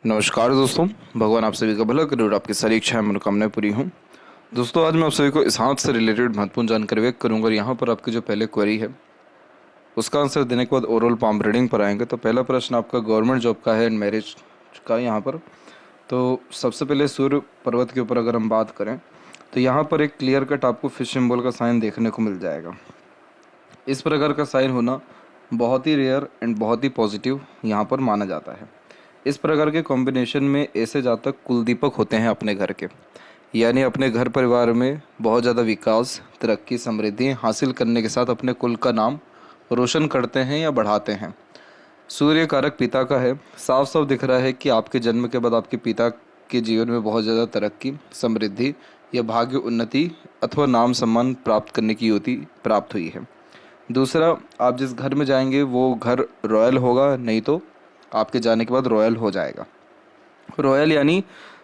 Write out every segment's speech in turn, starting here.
नमस्कार दोस्तों। भगवान आप सभी का भला करे और आपकी सारी इच्छाएं मनोकामनाएं पूरी हों। दोस्तों, आज मैं आप सभी को इस हाथ से रिलेटेड महत्वपूर्ण जानकारी व्यक्त करूंगा और यहाँ पर आपकी जो पहले क्वेरी है उसका आंसर देने के बाद ओवरऑल पाम रीडिंग पर आएंगे। तो पहला प्रश्न आपका गवर्नमेंट जॉब का है एंड मैरिज का यहाँ पर। तो सबसे पहले सूर्य पर्वत के ऊपर अगर हम बात करें तो यहाँ पर एक क्लियर कट आपको फिश सिंबल का साइन देखने को मिल जाएगा। इस प्रकार का साइन होना बहुत ही रेयर एंड बहुत ही पॉजिटिव यहाँ पर माना जाता है। इस प्रकार के कॉम्बिनेशन में ऐसे जातक कुलदीपक होते हैं अपने घर के, यानी अपने घर परिवार में बहुत ज़्यादा विकास, तरक्की, समृद्धि हासिल करने के साथ अपने कुल का नाम रोशन करते हैं या बढ़ाते हैं। सूर्य कारक पिता का है। साफ साफ दिख रहा है कि आपके जन्म के बाद आपके पिता के जीवन में बहुत ज़्यादा तरक्की, समृद्धि या भाग्य उन्नति अथवा नाम सम्मान प्राप्त करने की युति प्राप्त हुई है। दूसरा, आप जिस घर में जाएंगे वो घर रॉयल होगा, नहीं तो आपके जाने के बाद रॉयल हो जाएगा। रॉयल यानी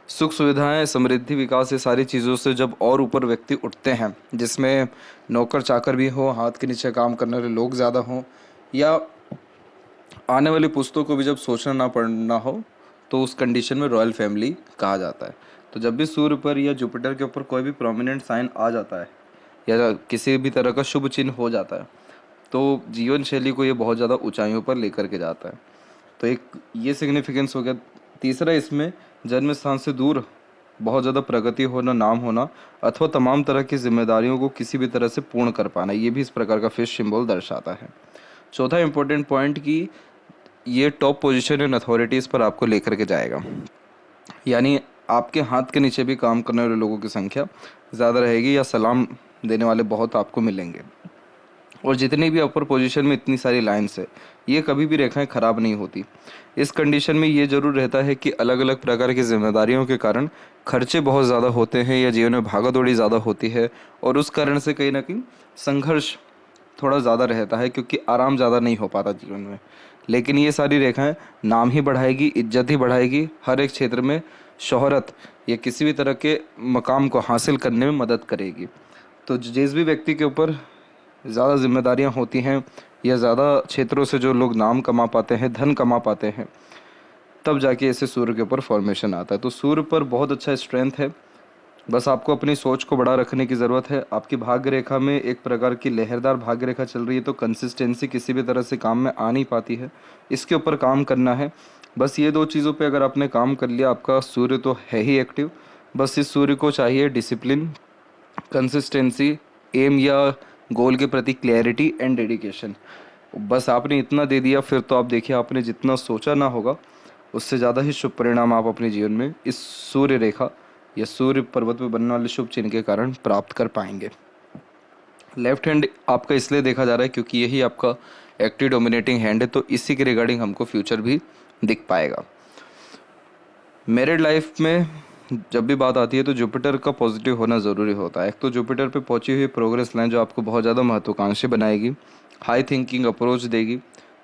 सुख सुविधाएं, समृद्धि, विकास, ये सारी चीज़ों से जब और ऊपर व्यक्ति उठते हैं, जिसमें नौकर चाकर भी हो, हाथ के नीचे काम करने वाले लोग ज़्यादा हों, या आने वाली पुश्तों को भी जब सोचना ना पड़ना हो, तो उस कंडीशन में रॉयल फैमिली कहा जाता है। तो जब भी सूर्य पर या जुपिटर के ऊपर कोई भी प्रोमिनेंट साइन आ जाता है या किसी भी तरह का शुभ चिन्ह हो जाता है, तो जीवन शैली को ये बहुत ज़्यादा ऊंचाइयों पर लेकर के जाता है। तो एक ये सिग्निफिकेंस हो गया। तीसरा, इसमें जन्म स्थान से दूर बहुत ज़्यादा प्रगति होना, नाम होना अथवा तमाम तरह की जिम्मेदारियों को किसी भी तरह से पूर्ण कर पाना, ये भी इस प्रकार का फिश सिंबल दर्शाता है। चौथा इंपॉर्टेंट पॉइंट कि ये टॉप पोजीशन एंड अथॉरिटीज़ पर आपको लेकर के जाएगा, यानी आपके हाथ के नीचे भी काम करने वाले लोगों की संख्या ज़्यादा रहेगी या सलाम देने वाले बहुत आपको मिलेंगे। और जितनी भी अपर पोजीशन में इतनी सारी लाइंस है, ये कभी भी रेखाएं खराब नहीं होती। इस कंडीशन में ये जरूर रहता है कि अलग अलग प्रकार की जिम्मेदारियों के कारण खर्चे बहुत ज़्यादा होते हैं या जीवन में भागा दौड़ी ज़्यादा होती है, और उस कारण से कहीं ना कहीं संघर्ष थोड़ा ज़्यादा रहता है, क्योंकि आराम ज़्यादा नहीं हो पाता जीवन में। लेकिन ये सारी रेखाएं नाम ही बढ़ाएगी, इज्जत ही बढ़ाएगी, हर एक क्षेत्र में शोहरत या किसी भी तरह के मकाम को हासिल करने में मदद करेगी। तो जिस भी व्यक्ति के ऊपर ज़्यादा जिम्मेदारियां होती हैं या ज़्यादा क्षेत्रों से जो लोग नाम कमा पाते हैं, धन कमा पाते हैं, तब जाके ऐसे सूर्य के ऊपर फॉर्मेशन आता है। तो सूर्य पर बहुत अच्छा स्ट्रेंथ है। बस आपको अपनी सोच को बड़ा रखने की ज़रूरत है। आपकी भाग्य रेखा में एक प्रकार की लहरदार भाग्य रेखा चल रही है, तो कंसिस्टेंसी किसी भी तरह से काम में आ नहीं पाती है। इसके ऊपर काम करना है। बस ये दो चीज़ों पे अगर आपने काम कर लिया, आपका सूर्य तो है ही एक्टिव। बस इस सूर्य को चाहिए डिसिप्लिन, कंसिस्टेंसी, एम या गोल के प्रति क्लैरिटी एंड डेडिकेशन। बस आपने इतना दे दिया, फिर तो आप देखिए आपने जितना सोचा ना होगा उससे ज़्यादा ही शुभ परिणाम आप अपने जीवन में इस सूर्य रेखा या सूर्य पर्वत में बनने वाले शुभ चिन्ह के कारण प्राप्त कर पाएंगे। लेफ्ट हैंड आपका इसलिए देखा जा रहा है क्योंकि यही आपका एक्टिव डोमिनेटिंग हैंड है, तो इसी के रिगार्डिंग हमको फ्यूचर भी दिख पाएगा। मैरिड लाइफ में जब भी बात आती है तो जुपिटर का पॉजिटिव होना ज़रूरी होता है। एक तो जुपिटर पे पहुंची हुई प्रोग्रेस लाइन जो आपको बहुत ज़्यादा महत्वाकांक्षी बनाएगी, हाई थिंकिंग अप्रोच देगी,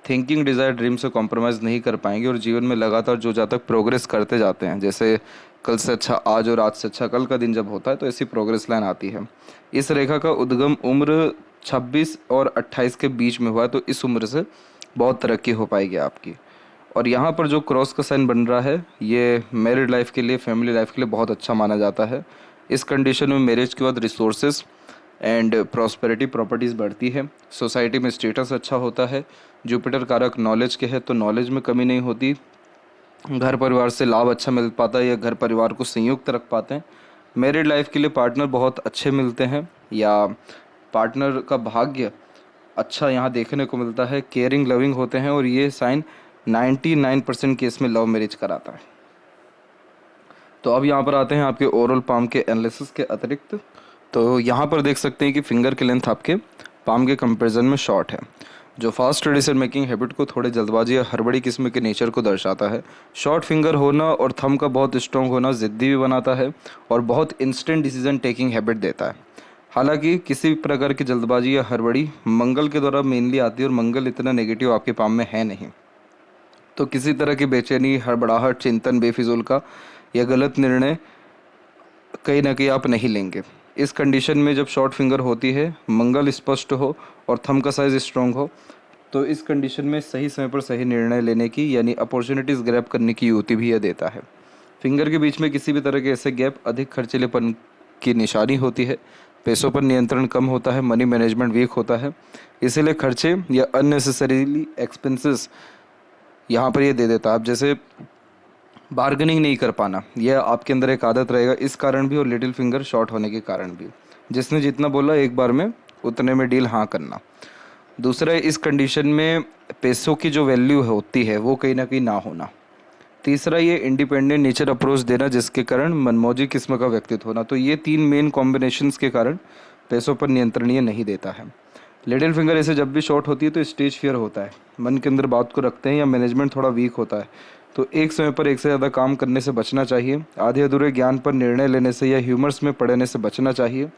थिंकिंग डिज़ायर ड्रीम से कॉम्प्रोमाइज़ नहीं कर पाएंगे, और जीवन में लगातार जो जहाँ तक प्रोग्रेस करते जाते हैं, जैसे कल से अच्छा आज और आज से अच्छा कल का दिन जब होता है, तो ऐसी प्रोग्रेस लाइन आती है। इस रेखा का उद्गम उम्र 26 और 28 के बीच में हुआ है, तो इस उम्र से बहुत तरक्की हो पाएगी आपकी। और यहाँ पर जो क्रॉस का साइन बन रहा है, ये मैरिड लाइफ के लिए, फैमिली लाइफ के लिए बहुत अच्छा माना जाता है। इस कंडीशन में मैरिज के बाद रिसोर्सेज एंड प्रॉस्पेरिटी, प्रॉपर्टीज़ बढ़ती है, सोसाइटी में स्टेटस अच्छा होता है। जुपिटर कारक नॉलेज के है, तो नॉलेज में कमी नहीं होती। घर परिवार से लाभ अच्छा मिल पाता है या घर परिवार को संयुक्त रख पाते हैं। मैरिड लाइफ के लिए पार्टनर बहुत अच्छे मिलते हैं या पार्टनर का भाग्य अच्छा यहाँ देखने को मिलता है। केयरिंग, लविंग होते हैं, और ये साइन 99% केस में लव मैरिज कराता है। तो अब यहाँ पर आते हैं आपके ओरल पाम के एनालिसिस के अतिरिक्त। तो यहाँ पर देख सकते हैं कि फिंगर की लेंथ आपके पाम के कंपैरिजन में शॉर्ट है, जो फास्ट डिसीजन मेकिंग हैबिट को, थोड़े जल्दबाजी या हड़बड़ी किस्म के नेचर को दर्शाता है। शॉर्ट फिंगर होना और थंब का बहुत स्ट्रॉन्ग होना ज़िद्दी भी बनाता है और बहुत इंस्टेंट डिसीजन टेकिंग हैबिट देता है। हालांकि किसी भी प्रकार की जल्दबाजी या हड़बड़ी मंगल के द्वारा मेनली आती है, और मंगल इतना नेगेटिव आपके पाम में है नहीं, तो किसी तरह की बेचैनी, हड़बड़ाहट, चिंतन, बेफिजूल का या गलत निर्णय कहीं ना कहीं आप नहीं लेंगे। इस कंडीशन में जब शॉर्ट फिंगर होती है, मंगल स्पष्ट हो और थंब का साइज स्ट्रॉन्ग हो, तो इस कंडीशन में सही समय पर सही निर्णय लेने की यानी अपॉर्चुनिटीज़ ग्रैब करने की युक्ति भी यह देता है। फिंगर के बीच में किसी भी तरह के ऐसे गैप अधिक खर्चीलेपन की निशानी होती है। पैसों पर नियंत्रण कम होता है, मनी मैनेजमेंट वीक होता है, इसीलिए खर्चे या अननेसेसरीली एक्सपेंसेस यहाँ पर ये दे देता है। आप जैसे बार्गेनिंग नहीं कर पाना, यह आपके अंदर एक आदत रहेगा, इस कारण भी और लिटिल फिंगर शॉर्ट होने के कारण भी। जिसने जितना बोला एक बार में उतने में डील हाँ करना। दूसरा, इस कंडीशन में पैसों की जो वैल्यू होती है वो कहीं ना कहीं ना होना। तीसरा, ये इंडिपेंडेंट नेचर अप्रोच देना जिसके कारण मनमौजी किस्म का व्यक्तित्व होना। तो ये 3 मेन कॉम्बिनेशंस के कारण पैसों पर नियंत्रण ये नहीं देता है। लिटिल फिंगर ऐसे जब भी शॉर्ट होती है तो स्टेज फियर होता है, मन के अंदर बात को रखते हैं या मैनेजमेंट थोड़ा वीक होता है। तो एक समय पर एक से ज़्यादा काम करने से बचना चाहिए, आधे अधूरे ज्ञान पर निर्णय लेने से या ह्यूमर्स में पड़ने से बचना चाहिए।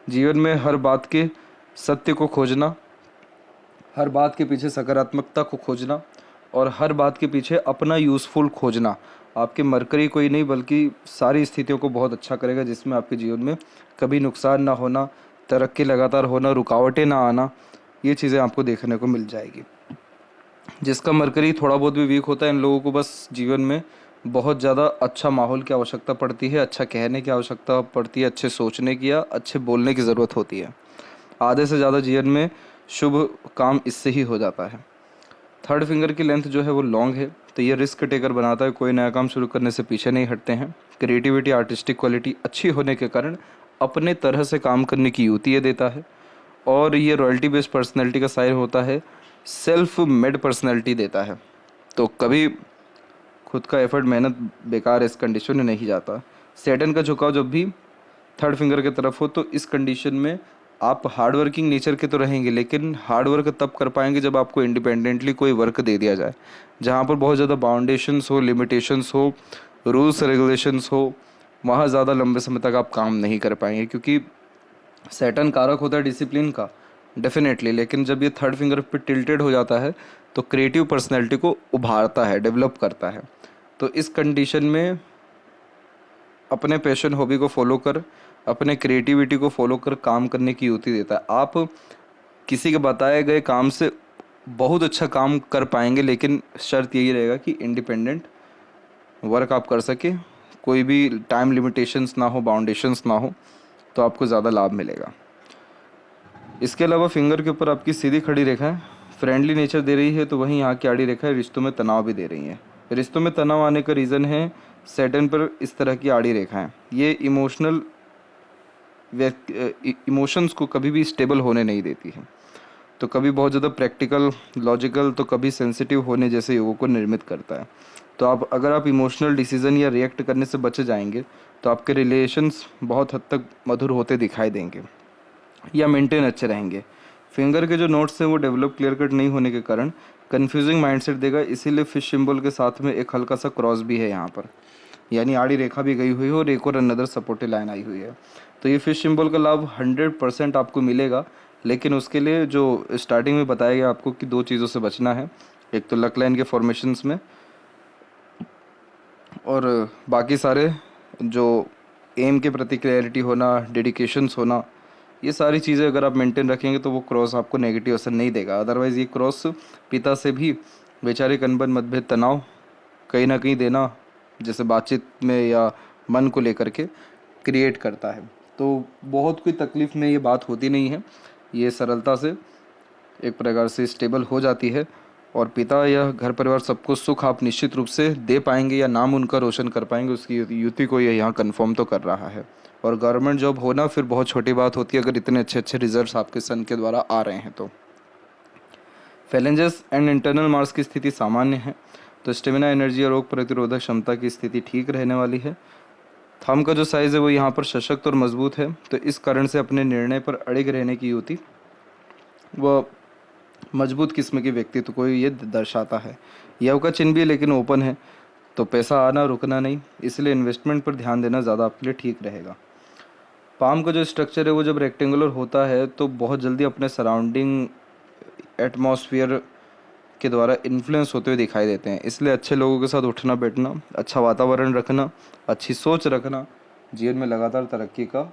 जीवन में हर बात के सत्य को खोजना, हर बात के पीछे सकारात्मकता को खोजना और हर बात के पीछे अपना यूज़फुल खोजना आपके मरकरी कोई नहीं बल्कि सारी स्थितियों को बहुत अच्छा करेगा, जिसमें आपके जीवन में कभी नुकसान ना होना, तरक्की लगातार होना, रुकावटें ना आना, ये चीज़ें आपको देखने को मिल जाएगी। जिसका मरकरी थोड़ा बहुत भी वीक होता है, इन लोगों को बस जीवन में बहुत ज़्यादा अच्छा माहौल की आवश्यकता पड़ती है, अच्छा कहने की आवश्यकता पड़ती है, अच्छे सोचने की या अच्छे बोलने की ज़रूरत होती है। आधे से ज़्यादा जीवन में शुभ काम इससे ही हो जाता है। थर्ड फिंगर की लेंथ जो है वो लॉन्ग है, तो ये रिस्क टेकर बनाता है, कोई नया काम शुरू करने से पीछे नहीं हटते हैं। क्रिएटिविटी, आर्टिस्टिक क्वालिटी अच्छी होने के कारण अपने तरह से काम करने की युक्ति ये देता है। और ये रॉयल्टी बेस्ड पर्सनैलिटी का साइन होता है, सेल्फ मेड पर्सनैलिटी देता है। तो कभी खुद का एफर्ट, मेहनत बेकार इस कंडीशन में नहीं जाता। सैटर्न का झुकाव जब भी थर्ड फिंगर की तरफ हो तो इस कंडीशन में आप हार्ड वर्किंग नेचर के तो रहेंगे, लेकिन हार्ड वर्क तब कर पाएंगे जब आपको इंडिपेंडेंटली कोई वर्क दे दिया जाए, जहाँ पर बहुत ज़्यादा बाउंडेशंस हो, लिमिटेशंस हो, रूल्स रेगुलेशंस हो, वहाँ ज़्यादा लंबे समय तक आप काम नहीं कर पाएंगे, क्योंकि सैटर्न कारक होता है डिसिप्लिन का डेफिनेटली। लेकिन जब ये थर्ड फिंगर पे टिल्टेड हो जाता है तो क्रिएटिव पर्सनैलिटी को उभारता है, डेवलप करता है। तो इस कंडीशन में अपने पैशन, हॉबी को फॉलो कर, अपने क्रिएटिविटी को फॉलो कर काम करने की युक्ति देता है। आप किसी के बताए गए काम से बहुत अच्छा काम कर पाएंगे, लेकिन शर्त यही रहेगा कि इंडिपेंडेंट वर्क आप कर सके, कोई भी टाइम लिमिटेशंस ना हो, बाउंडेशंस ना हो, तो आपको ज़्यादा लाभ मिलेगा। इसके अलावा फिंगर के ऊपर आपकी सीधी खड़ी रेखा है, फ्रेंडली नेचर दे रही है, तो वहीं यहाँ की आड़ी रेखा है, रिश्तों में तनाव भी दे रही है। रिश्तों में तनाव आने का रीज़न है सैटर्न पर इस तरह की आड़ी रेखा है, ये इमोशंस को कभी भी स्टेबल होने नहीं देती है। तो कभी बहुत ज़्यादा प्रैक्टिकल, लॉजिकल, तो कभी सेंसिटिव होने जैसे योगों को निर्मित करता है। तो अगर आप इमोशनल डिसीजन या रिएक्ट करने से बचे जाएंगे तो आपके रिलेशंस बहुत हद तक मधुर होते दिखाई देंगे या मेंटेन अच्छे रहेंगे। फिंगर के जो नोट्स हैं वो डेवलप क्लियर कट नहीं होने के कारण कन्फ्यूजिंग माइंडसेट देगा, इसीलिए फिश सिंबल के साथ में एक हल्का सा क्रॉस भी है यहाँ पर, यानी आड़ी रेखा भी गई हुई है और एक और अनदर सपोर्टिव लाइन आई हुई है। तो ये फिश सिंबल का लाभ 100% आपको मिलेगा, लेकिन उसके लिए जो स्टार्टिंग में बताया गया आपको कि 2 चीज़ों से बचना है, एक तो लक लाइन के फॉर्मेशंस में, और बाकी सारे जो एम के प्रति क्लैरिटी होना, डेडिकेशंस होना, ये सारी चीज़ें अगर आप मेंटेन रखेंगे तो वो क्रॉस आपको नेगेटिव असर नहीं देगा। अदरवाइज़ ये क्रॉस पिता से भी वैचारिक अनबन, मतभेद, तनाव कहीं ना कहीं देना, जैसे बातचीत में या मन को लेकर के क्रिएट करता है। तो बहुत कोई तकलीफ़ में ये बात होती नहीं है, ये सरलता से एक प्रकार से स्टेबल हो जाती है, और पिता या घर परिवार सबको सुख आप निश्चित रूप से दे पाएंगे या नाम उनका रोशन कर पाएंगे, उसकी युति को ये यहाँ कन्फर्म तो कर रहा है। और गवर्नमेंट जॉब होना फिर बहुत छोटी बात होती है अगर इतने अच्छे अच्छे रिजल्ट्स आपके सन के द्वारा आ रहे हैं तो। फैलेंजेस एंड इंटरनल मार्क्स की स्थिति सामान्य है, तो स्टेमिना, एनर्जी और रोग प्रतिरोधक क्षमता की स्थिति ठीक रहने वाली है। थंब का जो साइज़ है वो यहाँ पर सशक्त और मजबूत है, तो इस कारण से अपने निर्णय पर अड़िग रहने की युति वह मजबूत किस्म के व्यक्तित्व को ये दर्शाता है। यव का चिन्ह भी है लेकिन ओपन है, तो पैसा आना रुकना नहीं, इसलिए इन्वेस्टमेंट पर ध्यान देना ज़्यादा आपके लिए ठीक रहेगा। पाम का जो स्ट्रक्चर है वो जब रेक्टेंगुलर होता है तो बहुत जल्दी अपने सराउंडिंग एटमॉस्फेयर के द्वारा इन्फ्लुएंस होते हुए दिखाई देते हैं, इसलिए अच्छे लोगों के साथ उठना बैठना, अच्छा वातावरण रखना, अच्छी सोच रखना जीवन में लगातार तरक्की का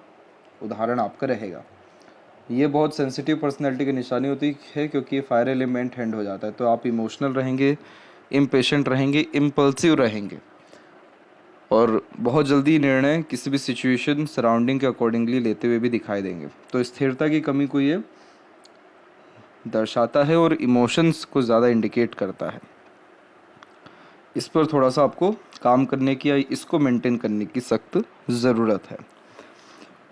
उदाहरण आपका रहेगा। ये बहुत सेंसिटिव पर्सनैलिटी की निशानी होती है, क्योंकि ये फायर एलिमेंट हैंड हो जाता है। तो आप इमोशनल रहेंगे, इम्पेशेंट रहेंगे, इम्पल्सिव रहेंगे और बहुत जल्दी निर्णय किसी भी सिचुएशन सराउंडिंग के अकॉर्डिंगली लेते हुए भी दिखाई देंगे। तो स्थिरता की कमी को ये दर्शाता है और इमोशंस को ज़्यादा इंडिकेट करता है। इस पर थोड़ा सा आपको काम करने की या इसको मेंटेन करने की सख्त ज़रूरत है।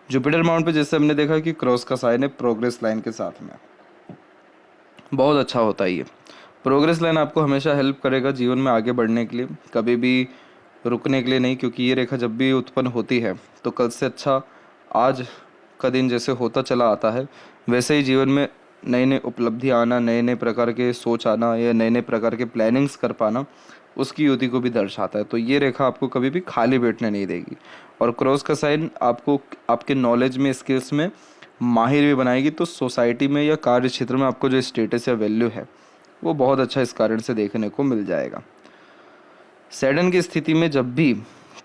जुपिटर माउंट पे जैसे हमने देखा कि क्रॉस का साइन है प्रोग्रेस लाइन के साथ में, बहुत अच्छा होता है ये। प्रोग्रेस लाइन आपको हमेशा हेल्प करेगा जीवन में आगे बढ़ने के लिए, कभी भी रुकने के लिए नहीं, क्योंकि ये रेखा जब भी उत्पन्न होती है तो कल से अच्छा आज का दिन जैसे होता चला आता है, वैसे ही जीवन में नए नए उपलब्धि आना, नए नए प्रकार के सोच आना या नए नए प्रकार के प्लानिंग्स कर पाना, उसकी युति को भी दर्शाता है। तो ये रेखा आपको कभी भी खाली बैठने नहीं देगी। और क्रॉस का साइन आपको आपके नॉलेज में, स्किल्स में माहिर भी बनाएगी। तो सोसाइटी में या कार्य क्षेत्र में आपको जो स्टेटस या वैल्यू है वो बहुत अच्छा इस कारण से देखने को मिल जाएगा। सैटर्न की स्थिति में जब भी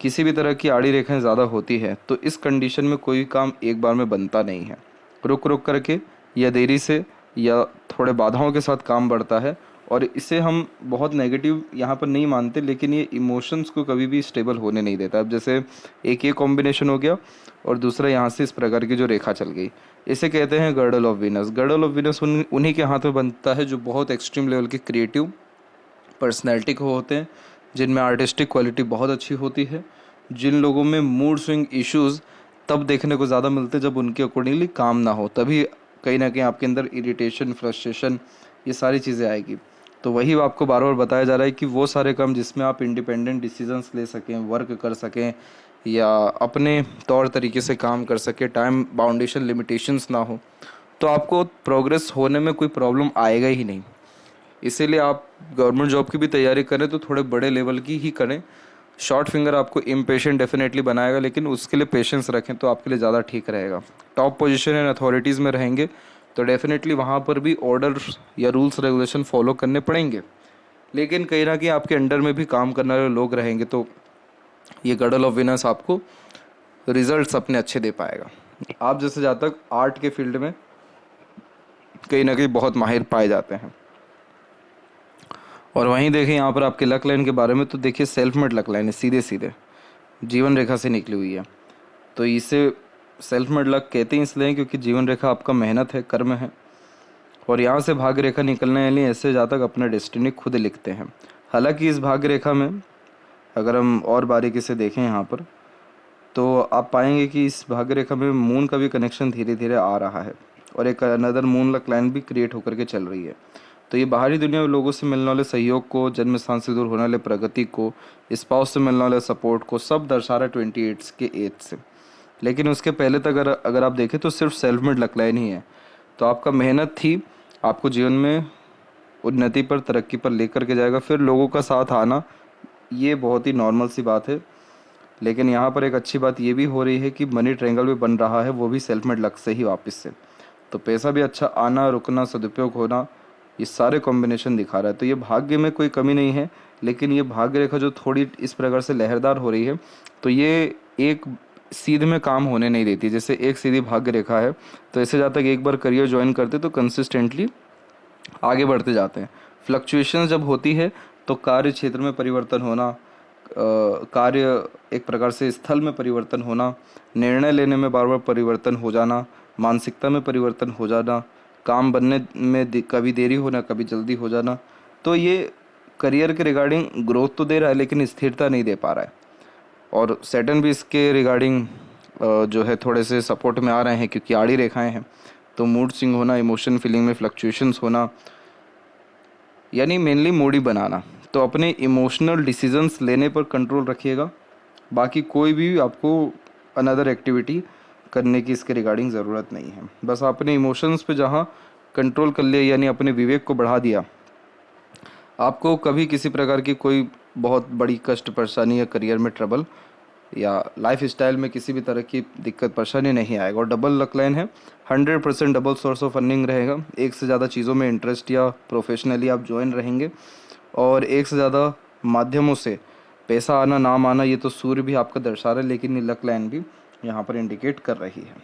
किसी भी तरह की आड़ी रेखाएं ज़्यादा होती है तो इस कंडीशन में कोई काम एक बार में बनता नहीं है, रुक रुक करके या देरी से या थोड़े बाधाओं के साथ काम बढ़ता है। और इसे हम बहुत नेगेटिव यहाँ पर नहीं मानते, लेकिन ये इमोशंस को कभी भी स्टेबल होने नहीं देता। अब जैसे एक ये कॉम्बिनेशन हो गया और दूसरा यहाँ से इस प्रकार की जो रेखा चल गई, इसे कहते हैं girdle of Venus. Girdle of Venus उन्हीं के हाथ में बनता है जो बहुत एक्सट्रीम लेवल के क्रिएटिव पर्सनैलिटी को होते हैं, जिनमें आर्टिस्टिक क्वालिटी बहुत अच्छी होती है, जिन लोगों में मूड स्विंग इश्यूज़ तब देखने को ज़्यादा मिलते हैं जब उनके अकॉर्डिंगली काम ना हो, तभी कहीं ना कहीं आपके अंदर इरिटेशन, फ्रस्ट्रेशन, ये सारी चीज़ें आएगी। तो वही आपको बार बार बताया जा रहा है कि वो सारे काम जिसमें आप इंडिपेंडेंट डिसीजंस ले सकें, वर्क कर सकें या अपने तौर तरीके से काम कर सकें, टाइम बाउंडेशन लिमिटेशंस ना हो, तो आपको प्रोग्रेस होने में कोई प्रॉब्लम आएगा ही नहीं। इसीलिए आप गवर्नमेंट जॉब की भी तैयारी करें तो थोड़े बड़े लेवल की ही करें। शॉर्ट फिंगर आपको इम्पेशेंट डेफिनेटली बनाएगा, लेकिन उसके लिए पेशेंस रखें तो आपके लिए ज़्यादा ठीक रहेगा। टॉप पोजीशन एंड अथॉरिटीज़ में रहेंगे तो डेफिनेटली वहाँ पर भी ऑर्डर या रूल्स रेगुलेशन फॉलो करने पड़ेंगे, लेकिन कहीं ना कहीं आपके अंडर में भी काम करने वाले लोग रहेंगे, तो ये गडल ऑफ विनर्स आपको रिजल्ट्स अपने अच्छे दे पाएगा। आप जैसे जहाँ तक आर्ट के फील्ड में कहीं ना कहीं बहुत माहिर पाए जाते हैं। और वहीं देखें यहाँ पर आपके लक लाइन के बारे में, तो देखिए सेल्फ मेड लक लाइन है, सीधे सीधे जीवन रेखा से निकली हुई है। तो इसे सेल्फ मेड लक कहते हैं इसलिए क्योंकि जीवन रेखा आपका मेहनत है, कर्म है, और यहाँ से भाग्य रेखा निकलने वाली ऐसे जहाँ तक अपना डेस्टिनी खुद लिखते हैं। हालांकि इस भाग्य रेखा में अगर हम और बारीकी से देखें यहाँ पर, तो आप पाएंगे कि इस भाग्य रेखा में मून का भी कनेक्शन धीरे धीरे आ रहा है और एक अनदर मून लक लाइन भी क्रिएट होकर के चल रही है। तो ये बाहरी दुनिया में लोगों से मिलने वाले सहयोग को, जन्म स्थान से दूर होने वाले प्रगति को, स्पाउस से मिलने वाले सपोर्ट को, सब दर्शा रहा है 28 के एज से। लेकिन उसके पहले तक अगर आप देखें तो सिर्फ सेल्फ मेड लक लाइन ही है। तो आपका मेहनत थी आपको जीवन में उन्नति पर, तरक्की पर लेकर के जाएगा। फिर लोगों का साथ आना ये बहुत ही नॉर्मल सी बात है, लेकिन यहाँ पर एक अच्छी बात ये भी हो रही है कि मनी ट्रायंगल भी बन रहा है, वो भी सेल्फ मेड लक से ही वापस से। तो पैसा भी अच्छा आना, रुकना, सदुपयोग होना, ये सारे कॉम्बिनेशन दिखा रहा है। तो ये भाग्य में कोई कमी नहीं है, लेकिन ये भाग्य रेखा जो थोड़ी इस प्रकार से लहरदार हो रही है, तो ये एक सीधे में काम होने नहीं देती। जैसे एक सीधी भाग्य रेखा है, तो ऐसे जहाँ तक एक बार करियर ज्वाइन करते तो कंसिस्टेंटली आगे बढ़ते जाते हैं। फ्लक्चुएशन जब होती है तो कार्य क्षेत्र में परिवर्तन होना, कार्य एक प्रकार से स्थल में परिवर्तन होना, निर्णय लेने में बार बार परिवर्तन हो जाना, मानसिकता में परिवर्तन हो जाना, काम बनने में कभी देरी होना, कभी जल्दी हो जाना। तो ये करियर के रिगार्डिंग ग्रोथ तो दे रहा है लेकिन स्थिरता नहीं दे पा रहा है। और सैटर्न भी इसके रिगार्डिंग जो है थोड़े से सपोर्ट में आ रहे हैं क्योंकि आड़ी रेखाएं हैं। तो मूड स्विंग होना, इमोशन फीलिंग में फ्लक्चुएशंस होना, यानी मेनली मूडी बनाना। तो अपने इमोशनल डिसीजंस लेने पर कंट्रोल रखिएगा, बाकी कोई भी आपको अनदर एक्टिविटी करने की इसके रिगार्डिंग ज़रूरत नहीं है। बस अपने इमोशंस पे जहाँ कंट्रोल कर लिया, यानी अपने विवेक को बढ़ा दिया, आपको कभी किसी प्रकार की कोई बहुत बड़ी कष्ट, परेशानी या करियर में ट्रबल या लाइफ स्टाइल में किसी भी तरह की दिक्कत परेशानी नहीं आएगा। और डबल लक लाइन है, 100% डबल सोर्स ऑफ अर्निंग रहेगा। एक से ज़्यादा चीज़ों में इंटरेस्ट या प्रोफेशनली आप ज्वाइन रहेंगे और एक से ज़्यादा माध्यमों से पैसा आना, नाम आना, ये तो सूर्य भी आपका दर्शा रहा है, लेकिन ये लक लाइन भी यहाँ पर इंडिकेट कर रही है।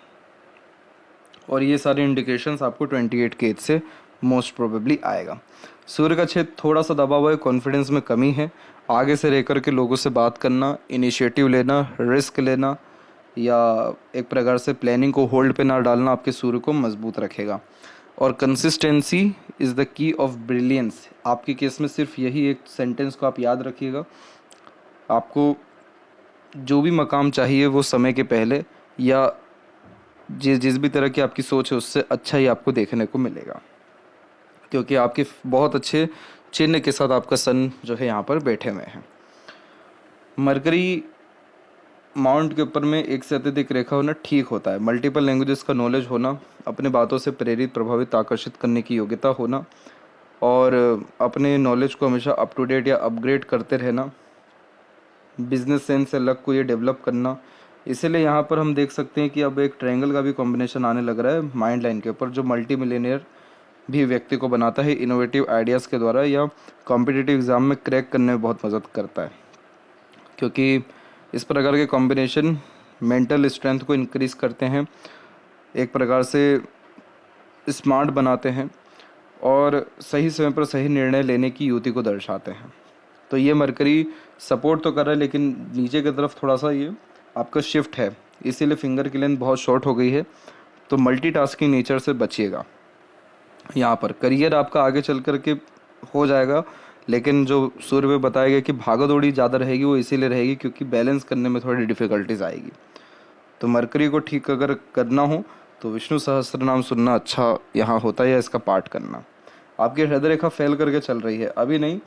और ये सारे इंडिकेशंस आपको 28 की एज से मोस्ट प्रोबेबली आएगा। सूर्य का छेद थोड़ा सा दबा हुआ है, कॉन्फिडेंस में कमी है, आगे से रह कर के लोगों से बात करना, इनिशिएटिव लेना, रिस्क लेना या एक प्रकार से प्लानिंग को होल्ड पे ना डालना आपके सूर्य को मजबूत रखेगा। और consistency is the key of brilliance, आपके केस में सिर्फ यही एक सेंटेंस को आप याद रखिएगा। आपको जो भी मकाम चाहिए वो समय के पहले या जिस भी तरह की आपकी सोच है उससे अच्छा ही आपको देखने को मिलेगा, क्योंकि आपके बहुत अच्छे चिन्ह के साथ आपका सन जो है यहाँ पर बैठे हुए हैं। मरकरी माउंट के ऊपर में एक से अत्यधिक रेखा होना ठीक होता है। मल्टीपल लैंग्वेजेस का नॉलेज होना, अपने बातों से प्रेरित प्रभावित आकर्षित करने की योग्यता होना और अपने नॉलेज को हमेशा अप टू डेट या अपग्रेड करते रहना, बिजनेस सेंस से अलग को ये डेवलप करना। इसीलिए यहाँ पर हम देख सकते हैं कि अब एक ट्रायंगल का भी कॉम्बिनेशन आने लग रहा है माइंड लाइन के ऊपर, जो मल्टी मिलियनियर भी व्यक्ति को बनाता है इनोवेटिव आइडियाज़ के द्वारा या कॉम्पिटिटिव एग्ज़ाम में क्रैक करने में बहुत मदद करता है, क्योंकि इस प्रकार के कॉम्बिनेशन मेंटल स्ट्रेंथ को इंक्रीज़ करते हैं, एक प्रकार से स्मार्ट बनाते हैं और सही समय पर सही निर्णय लेने की युक्ति को दर्शाते हैं। तो ये मरकरी सपोर्ट तो कर रहा है, लेकिन नीचे की तरफ थोड़ा सा ये आपका शिफ्ट है, इसीलिए फिंगर की लेंथ बहुत शॉर्ट हो गई है। तो मल्टीटास्किंग नेचर से बचिएगा। यहाँ पर करियर आपका आगे चल कर के हो जाएगा, लेकिन जो सूर्य में बताया गया कि भागा दौड़ी ज़्यादा रहेगी, वो इसीलिए रहेगी क्योंकि बैलेंस करने में थोड़ी डिफ़िकल्टीज आएगी। तो मरकरी को ठीक अगर करना हो तो विष्णु सहस्त्र नाम सुनना अच्छा यहाँ होता है, या इसका पाठ करना। आपकी हृदय रेखा फैल करके चल रही है, अभी नहीं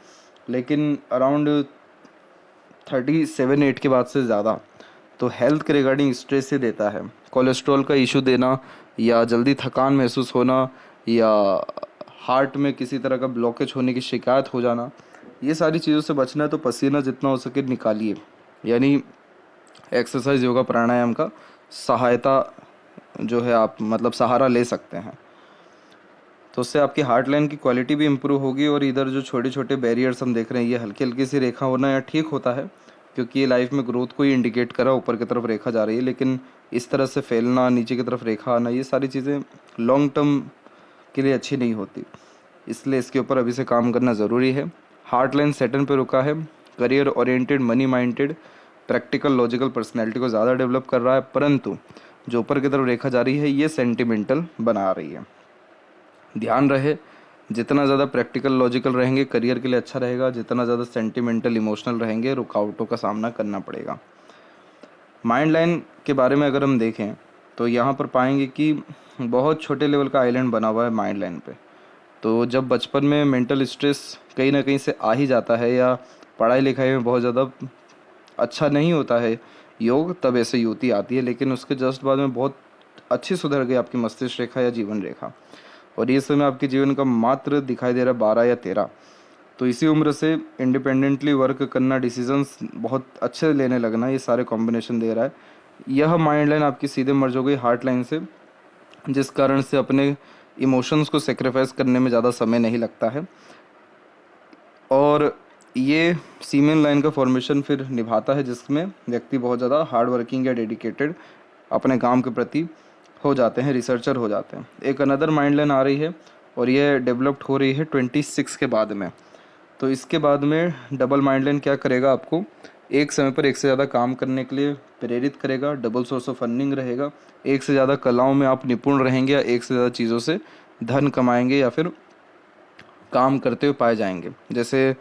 लेकिन अराउंड 37-8 के बाद से ज़्यादा, तो हेल्थ के रिगार्डिंग स्ट्रेस से देता है। कोलेस्ट्रॉल का इशू देना या जल्दी थकान महसूस होना या हार्ट में किसी तरह का ब्लॉकेज होने की शिकायत हो जाना, ये सारी चीज़ों से बचना है तो पसीना जितना हो सके निकालिए, यानी एक्सरसाइज योगा प्राणायाम का सहायता जो है आप मतलब सहारा ले सकते हैं। तो उससे आपकी हार्ट लाइन की क्वालिटी भी इम्प्रूव होगी और इधर जो छोटे छोटे बैरियर्स हम देख रहे हैं, ये हल्की हल्की सी रेखा होना या ठीक होता है, क्योंकि ये लाइफ में ग्रोथ को ही इंडिकेट करा, ऊपर की तरफ रेखा जा रही है। लेकिन इस तरह से फैलना, नीचे की तरफ रेखा आना, ये सारी चीज़ें लॉन्ग टर्म के लिए अच्छी नहीं होती, इसलिए इसके ऊपर अभी से काम करना ज़रूरी है। हार्ट लाइन सेटन पे रुका है, career oriented, money minded, practical logical personality को ज़्यादा डेवलप कर रहा है, परंतु जो ऊपर की तरफ रेखा जा रही है ये सेंटिमेंटल बना रही है। ध्यान रहे, जितना ज़्यादा प्रैक्टिकल लॉजिकल रहेंगे करियर के लिए अच्छा रहेगा, जितना ज़्यादा सेंटिमेंटल इमोशनल रहेंगे रुकावटों का सामना करना पड़ेगा। माइंड लाइन के बारे में अगर हम देखें तो यहाँ पर पाएंगे कि बहुत छोटे लेवल का आइलैंड बना हुआ है माइंड लाइन पे। तो जब बचपन में मेंटल स्ट्रेस कहीं ना कहीं से आ ही जाता है या पढ़ाई लिखाई में बहुत ज़्यादा अच्छा नहीं होता है योग, तब ऐसे युति आती है, लेकिन उसके जस्ट बाद में बहुत अच्छी सुधर गई आपकी मस्तिष्क रेखा या जीवन रेखा, और ये समय आपके जीवन का मात्र दिखाई दे रहा है 12 या 13। तो इसी उम्र से इंडिपेंडेंटली वर्क करना, डिसीजंस बहुत अच्छे लेने लगना, ये सारे कॉम्बिनेशन दे रहा है। यह माइंड लाइन आपकी सीधे मर्ज हो गई हार्ट लाइन से, जिस कारण से अपने इमोशंस को सेक्रीफाइस करने में ज़्यादा समय नहीं लगता है, और ये सीमेन लाइन का फॉर्मेशन फिर निभाता है, जिसमें व्यक्ति बहुत ज़्यादा हार्ड वर्किंग या डेडिकेटेड अपने काम के प्रति हो जाते हैं, रिसर्चर हो जाते हैं। एक अनदर माइंड लाइन आ रही है और ये डेवलप्ड हो रही है 26 के बाद में। तो इसके बाद में डबल माइंड लाइन क्या करेगा, आपको एक समय पर एक से ज़्यादा काम करने के लिए प्रेरित करेगा, डबल सोर्स ऑफ अर्निंग रहेगा, एक से ज़्यादा कलाओं में आप निपुण रहेंगे या एक से ज़्यादा चीज़ों से धन कमाएंगे या फिर काम करते हुए पाए जाएंगे। जैसे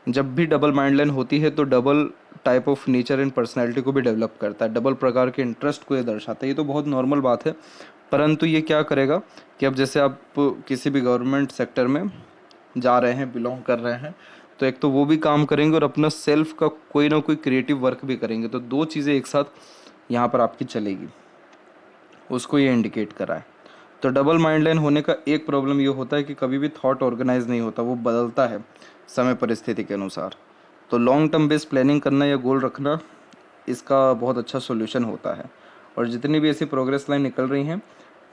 जब भी डबल माइंड लाइन होती है तो double type of nature and personality को भी डेवलप करता है, डबल प्रकार के इंटरेस्ट को ये दर्शाता है। ये तो बहुत नॉर्मल बात है, परंतु ये क्या करेगा कि अब जैसे आप किसी भी गवर्नमेंट सेक्टर में जा रहे हैं, बिलोंग कर रहे हैं, तो एक तो वो भी काम करेंगे और अपना सेल्फ का कोई ना कोई क्रिएटिव वर्क भी करेंगे, तो दो चीज़ें एक साथ यहाँ पर आपकी चलेगी, उसको ये इंडिकेट करा है। तो डबल माइंड लाइन होने का एक प्रॉब्लम ये होता है कि कभी भी थॉट ऑर्गेनाइज नहीं होता, वो बदलता है समय परिस्थिति के अनुसार। तो लॉन्ग टर्म बेस्ड प्लानिंग करना या गोल रखना इसका बहुत अच्छा सोल्यूशन होता है। और जितनी भी ऐसी प्रोग्रेस लाइन निकल रही हैं,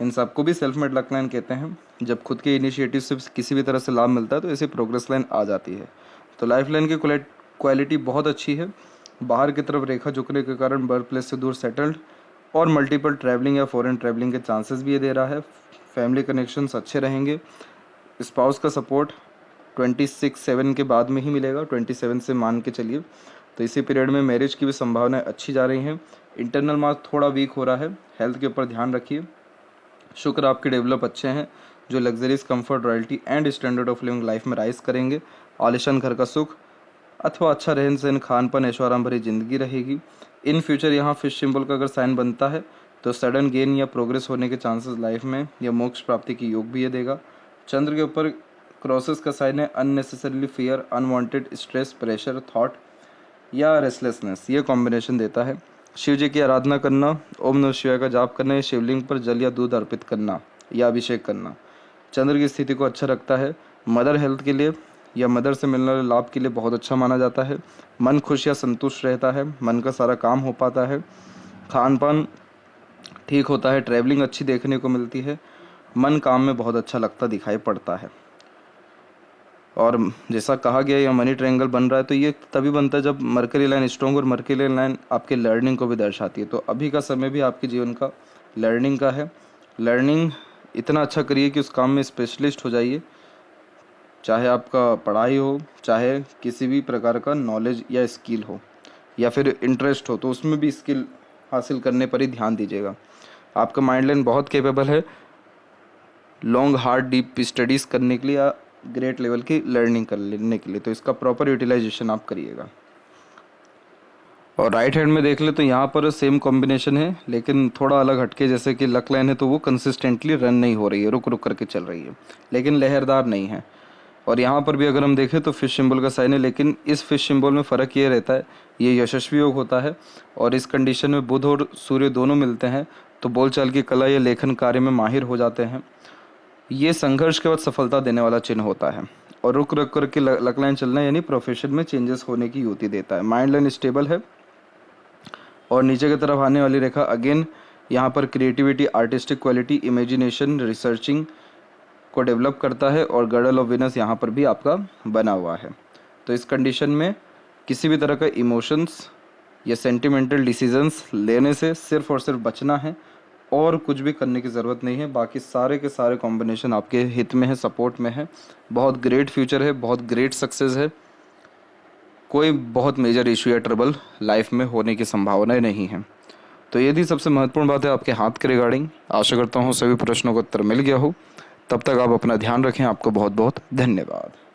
इन सबको भी सेल्फ मेड लक लाइन कहते हैं। जब खुद के इनिशिएटिव से किसी भी तरह से लाभ मिलता है तो ऐसी प्रोग्रेस लाइन आ जाती है। तो लाइफ लाइन की क्वालिटी बहुत अच्छी है, बाहर की तरफ रेखा झुकने के कारण बर्थ प्लेस से दूर सेटल्ड और मल्टीपल ट्रैवलिंग या फॉरेन ट्रैवलिंग के चांसेस भी ये दे रहा है। फैमिली कनेक्शंस अच्छे रहेंगे। स्पाउस का सपोर्ट 26/7 के बाद में ही मिलेगा, 27 से मान के चलिए। तो इसी पीरियड में मैरिज की भी संभावनाएं अच्छी जा रही हैं। इंटरनल मार्क थोड़ा वीक हो रहा है, हेल्थ के ऊपर ध्यान रखिए। शुक्र आपके डेवलप अच्छे हैं जो luxuries, comfort, royalty and standard of living life में राइज करेंगे। आलिशान घर का सुख अथवा अच्छा रहन सहन, खान पान, ऐशो आराम भरी जिंदगी रहेगी। इन फ्यूचर यहाँ फिश सिंबल का अगर साइन बनता है तो सडन गेन या प्रोग्रेस होने के चांसेस लाइफ में या मोक्ष प्राप्ति की योग भी ये देगा। चंद्र के ऊपर क्रॉसेस का साइन है unnecessarily fear, unwanted stress, pressure, thought या रेस्टलेसनेस, ये कॉम्बिनेशन देता है। शिव जी की आराधना करना, ओम नमः शिवाय का जाप करना या शिवलिंग पर जल या दूध अर्पित करना या अभिषेक करना चंद्र की स्थिति को अच्छा रखता है। मदर हेल्थ के लिए या मदर से मिलने वाले लाभ के लिए बहुत अच्छा माना जाता है। मन खुश या संतुष्ट रहता है, मन का सारा काम हो पाता है, खान पान ठीक होता है, ट्रैवलिंग अच्छी देखने को मिलती है, मन काम में बहुत अच्छा लगता दिखाई पड़ता है। और जैसा कहा गया या मनी ट्रायंगल बन रहा है तो ये तभी बनता है जब मरकरी लाइन स्ट्रॉन्ग, और मरकरी लाइन आपके लर्निंग को भी दर्शाती है। तो अभी का समय भी आपके जीवन का लर्निंग का है। लर्निंग इतना अच्छा करिए कि उस काम में स्पेशलिस्ट हो जाइए, चाहे आपका पढ़ाई हो, चाहे किसी भी प्रकार का नॉलेज या स्किल हो या फिर इंटरेस्ट हो, तो उसमें भी स्किल हासिल करने पर ही ध्यान दीजिएगा। आपका माइंड लाइन बहुत कैपेबल है लॉन्ग हार्ड डीप स्टडीज़ करने के लिए या ग्रेट लेवल की लर्निंग कर लेने के लिए, तो इसका प्रॉपर यूटिलाइजेशन आप करिएगा। और राइट हैंड में देख ले तो यहाँ पर सेम कॉम्बिनेशन है लेकिन थोड़ा अलग हटके, जैसे कि लक लाइन है तो वो कंसिस्टेंटली रन नहीं हो रही है, रुक रुक करके चल रही है, लेकिन लहरदार नहीं है। और यहाँ पर भी अगर हम देखें तो फिश सिंबल का साइन है, लेकिन इस फिश सिंबल में फ़र्क ये रहता है, ये यशस्वी योग होता है और इस कंडीशन में बुध और सूर्य दोनों मिलते हैं तो बोलचाल की कला या लेखन कार्य में माहिर हो जाते हैं। ये संघर्ष के बाद सफलता देने वाला चिन्ह होता है। और रुक रुक करके लक लाइन चलना यानी प्रोफेशन में चेंजेस होने की युक्ति देता है। माइंड लाइन स्टेबल है और नीचे की तरफ आने वाली रेखा अगेन यहाँ पर creativity, artistic quality, imagination, researching को डेवलप करता है। और गर्डल ऑफ विनस यहाँ पर भी आपका बना हुआ है। तो इस कंडीशन में किसी भी तरह का इमोशंस या सेंटिमेंटल डिसीजंस लेने से सिर्फ और सिर्फ बचना है और कुछ भी करने की ज़रूरत नहीं है। बाकी सारे के सारे कॉम्बिनेशन आपके हित में है, सपोर्ट में है। बहुत ग्रेट फ्यूचर है, बहुत ग्रेट सक्सेस है। कोई बहुत मेजर इशू या ट्रबल लाइफ में होने की संभावनाएं नहीं है। तो ये थी सबसे महत्वपूर्ण बात है आपके हाथ के रिगार्डिंग। आशा करता हूँ सभी प्रश्नों का उत्तर मिल गया हो। तब तक आप अपना ध्यान रखें। आपको बहुत बहुत धन्यवाद।